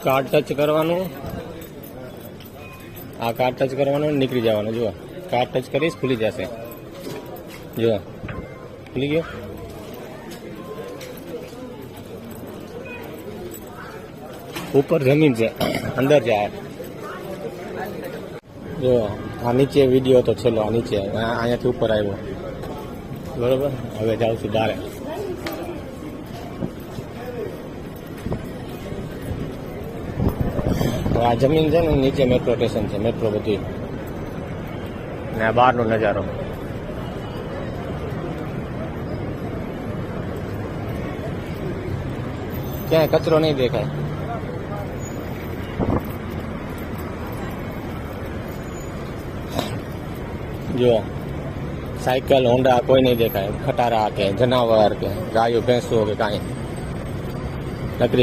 Card touch કરવાનું, આ card touch કરવાનું, નીકળી જવાનું. જુઓ, કાર્ડ ટચ કરીશ, ખુલી જશે. જુઓ, ખુલી ગયો. ઉપર જમીન છે, અંદર જાય. જો આ નીચે વિડીયો તો છેલ્લો, આ નીચે અહીંયાથી ઉપર આવ્યો, બરોબર. હવે જાઉં છું બહાર. આ જમીન છે ને, નીચે મેટ્રો સ્ટેશન છે, મેટ્રો બધી, ને આ બહારનો નજારો. ક્યાંય કચરો નહીં દેખાય. જો સાયકલ, હોન્ડા કોઈ નહીં દેખાય. ખટારા કે જનાવર કે ગાયો ભેંસો કે કાંઈ નકરી